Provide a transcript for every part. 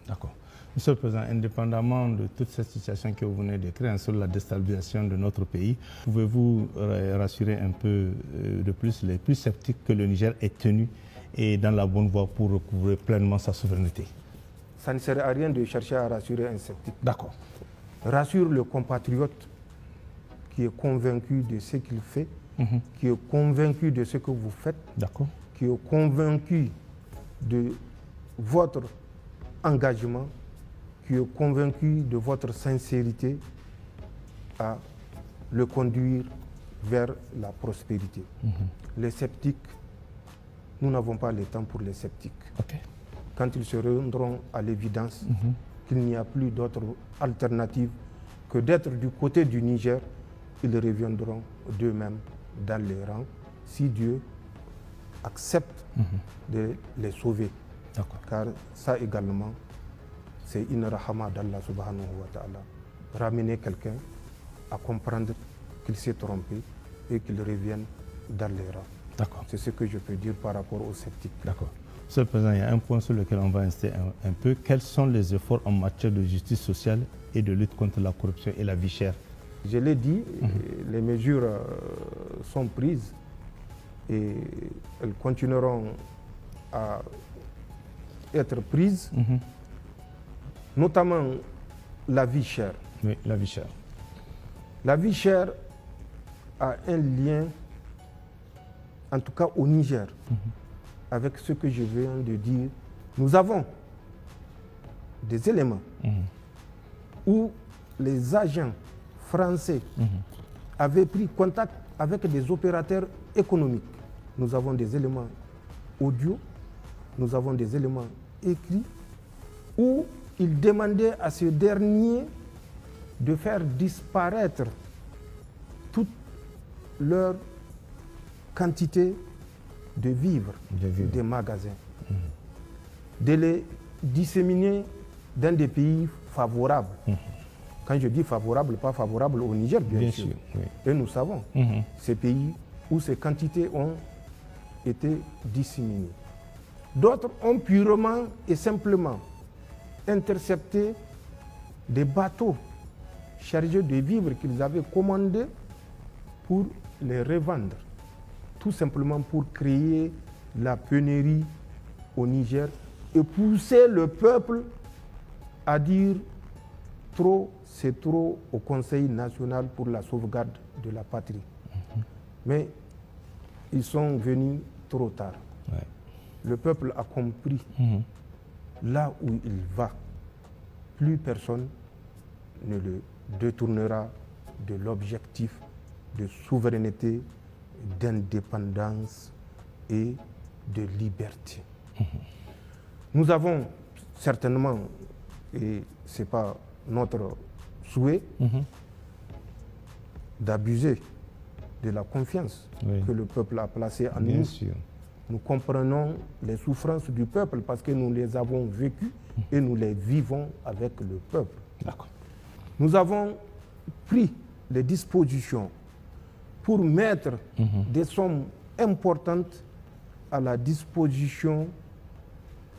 D'accord. Monsieur le Président, indépendamment de toute cette situation que vous venez de créer sur la déstabilisation de notre pays, pouvez-vous rassurer un peu de plus les plus sceptiques que le Niger est tenu et dans la bonne voie pour recouvrer pleinement sa souveraineté? Ça ne sert à rien de chercher à rassurer un sceptique. D'accord. Rassure le compatriote qui est convaincu de ce qu'il fait, qui est convaincu de ce que vous faites, qui est convaincu de votre engagement, qui est convaincu de votre sincérité à le conduire vers la prospérité. Les sceptiques, nous n'avons pas le temps pour les sceptiques. Quand ils se rendront à l'évidence qu'il n'y a plus d'autre alternative que d'être du côté du Niger, ils reviendront d'eux-mêmes dans les rangs, si Dieu accepte de les sauver. Car ça également, c'est une rahama d'Allah subhanahu wa ta'ala. Ramener quelqu'un à comprendre qu'il s'est trompé et qu'il revienne dans les rangs. C'est ce que je peux dire par rapport aux sceptiques. D'accord. Monsieur le Président, il y a un point sur lequel on va insister un peu. Quels sont les efforts en matière de justice sociale et de lutte contre la corruption et la vie chère? Je l'ai dit, les mesures sont prises et elles continueront à être prises, notamment la vie chère. Oui, la vie chère. La vie chère a un lien, en tout cas au Niger, avec ce que je viens de dire. Nous avons des éléments où les agents français avaient pris contact avec des opérateurs économiques. Nous avons des éléments audio, nous avons des éléments écrits où ils demandaient à ce dernier de faire disparaître toute leur quantité de vivres des magasins, de les disséminer dans des pays favorables. Quand je dis favorable, pas favorable au Niger, bien sûr. Et nous savons ces pays où ces quantités ont été disséminées. D'autres ont purement et simplement intercepté des bateaux chargés de vivres qu'ils avaient commandés pour les revendre, tout simplement pour créer la pénurie au Niger et pousser le peuple à dire trop, c'est trop au Conseil national pour la sauvegarde de la patrie. Mais ils sont venus trop tard. Le peuple a compris là où il va. Plus personne ne le détournera de l'objectif de souveraineté, d'indépendance et de liberté. Nous avons certainement, et ce n'est pas notre souhait, d'abuser de la confiance que le peuple a placée en nous. Nous comprenons les souffrances du peuple parce que nous les avons vécues et nous les vivons avec le peuple. Nous avons pris les dispositions pour mettre des sommes importantes à la disposition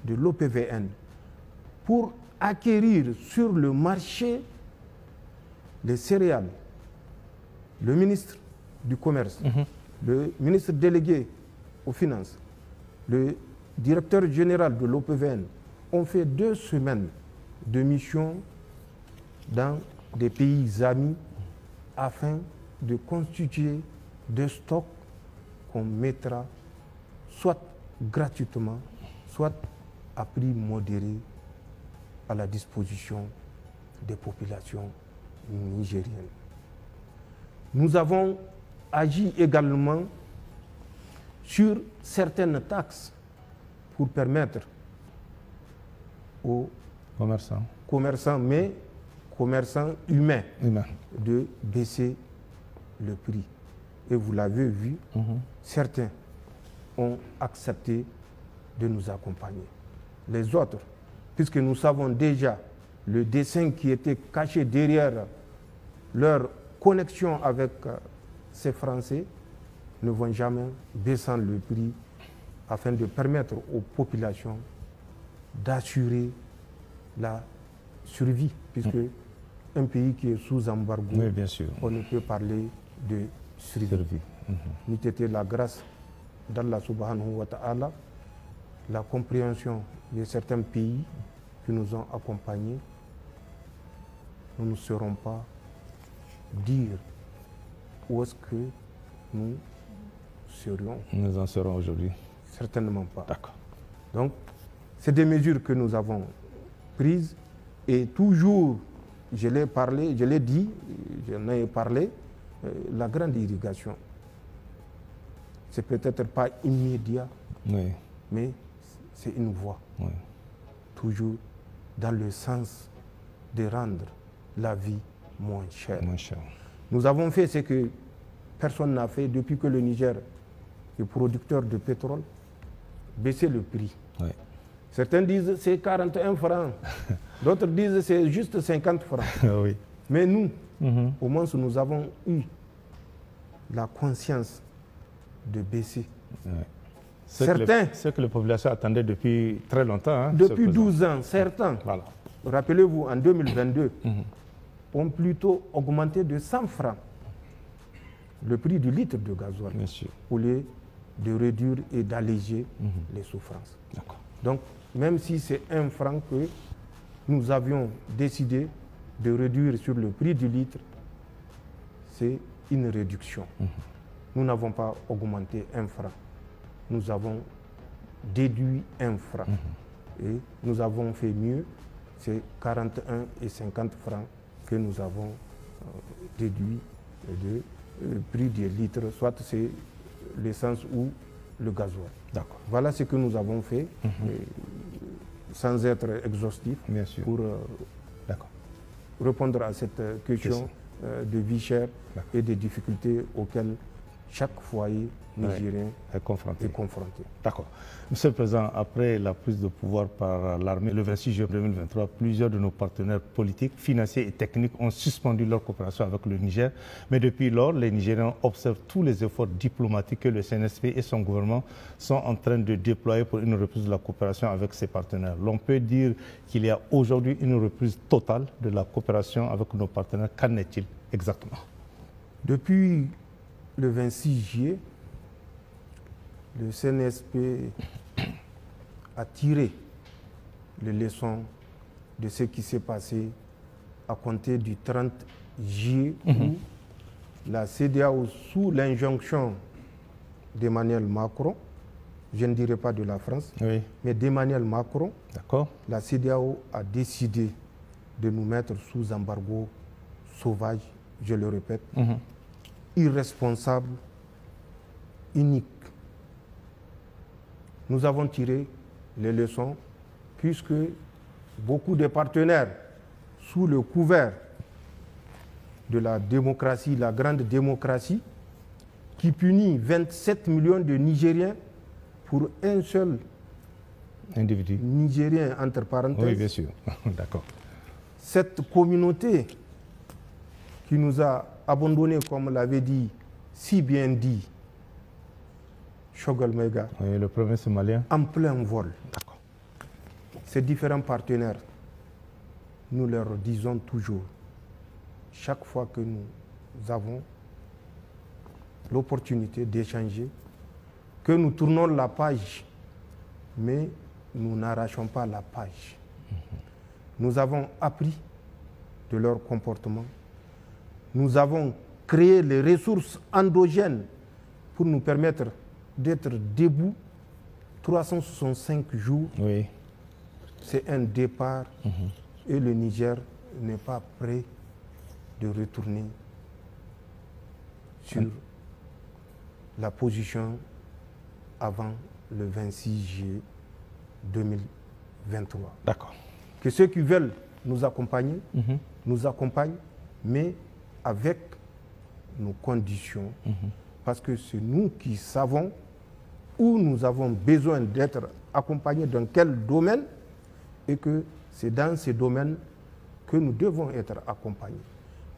de l'OPVN pour acquérir sur le marché les céréales. Le ministre du Commerce, le ministre délégué aux Finances, le directeur général de l'OPVN ont fait 2 semaines de mission dans des pays amis afin de constituer des stocks qu'on mettra soit gratuitement, soit à prix modéré à la disposition des populations nigériennes. Nous avons agi également sur certaines taxes pour permettre aux commerçants, mais commerçants humains, de baisser le prix. Et vous l'avez vu, certains ont accepté de nous accompagner. Les autres, puisque nous savons déjà le dessein qui était caché derrière leur connexion avec ces Français, ne vont jamais baisser le prix afin de permettre aux populations d'assurer la survie, puisque un pays qui est sous embargo, oui, bien sûr, on ne peut parler de survie. N'eût été la grâce d'Allah subhanahu wa ta'ala, la compréhension de certains pays qui nous ont accompagnés, nous ne saurons pas dire où est-ce que nous serions. Nous en serons aujourd'hui. Certainement pas. D'accord. Donc, c'est des mesures que nous avons prises et toujours, je l'ai parlé, je l'ai dit, j'en ai parlé, la grande irrigation. C'est peut-être pas immédiat, oui, mais c'est une voie. Oui. Toujours dans le sens de rendre la vie moins chère. Moins cher. Nous avons fait ce que personne n'a fait depuis que le Niger est producteur de pétrole, baisser le prix. Oui. Certains disent c'est 41 francs, d'autres disent c'est juste 50 francs. Oui. Mais nous, au moins nous avons eu la conscience de baisser. Oui. Certains, ce que les populations attendaient depuis très longtemps. Hein, depuis 12 ans, certains, voilà. Rappelez-vous, en 2022, ont plutôt augmenté de 100 francs le prix du litre de gasoil au lieu de réduire et d'alléger les souffrances. Donc, même si c'est 1 franc que nous avions décidé de réduire sur le prix du litre, c'est une réduction. Nous n'avons pas augmenté 1 franc. Nous avons déduit 1 franc. Et nous avons fait mieux, c'est 41 et 50 francs que nous avons déduit du prix des litres, soit c'est l'essence ou le gasoil. Voilà ce que nous avons fait, sans être exhaustif, pour répondre à cette question de vie chère et des difficultés auxquelles chaque foyer nigérien est confronté. D'accord. Monsieur le Président, après la prise de pouvoir par l'armée le 26 juillet 2023, plusieurs de nos partenaires politiques, financiers et techniques ont suspendu leur coopération avec le Niger. Mais depuis lors, les Nigériens observent tous les efforts diplomatiques que le CNSP et son gouvernement sont en train de déployer pour une reprise de la coopération avec ses partenaires. L'on peut dire qu'il y a aujourd'hui une reprise totale de la coopération avec nos partenaires. Qu'en est-il exactement? Depuis le 26 juillet, le CNSP a tiré les leçons de ce qui s'est passé à compter du 30 juillet où la CEDEAO, sous l'injonction d'Emmanuel Macron, je ne dirais pas de la France, mais d'Emmanuel Macron, la CEDEAO a décidé de nous mettre sous embargo sauvage, je le répète, irresponsable, unique. Nous avons tiré les leçons puisque beaucoup de partenaires, sous le couvert de la démocratie, la grande démocratie, qui punit 27 millions de Nigériens pour un seul individu, Nigérien, entre parenthèses. Oui, bien sûr. D'accord. Cette communauté qui nous a abandonnés, comme l'avait dit, si bien dit, Choguel Maïga, le premier Somalien, en plein vol. Ces différents partenaires, nous leur disons toujours, chaque fois que nous avons l'opportunité d'échanger, que nous tournons la page, mais nous n'arrachons pas la page. Nous avons appris de leur comportement. Nous avons créé les ressources endogènes pour nous permettre d'être debout 365 jours. C'est un départ et le Niger n'est pas prêt de retourner sur la position avant le 26 juillet 2023. D'accord. Que ceux qui veulent nous accompagner, nous accompagnent, mais avec nos conditions, parce que c'est nous qui savons où nous avons besoin d'être accompagnés dans quel domaine, et que c'est dans ces domaines que nous devons être accompagnés.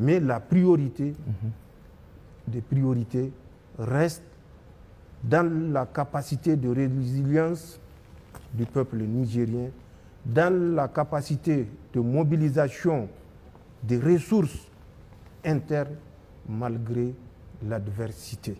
Mais la priorité des priorités reste dans la capacité de résilience du peuple nigérien, dans la capacité de mobilisation des ressources internes malgré l'adversité.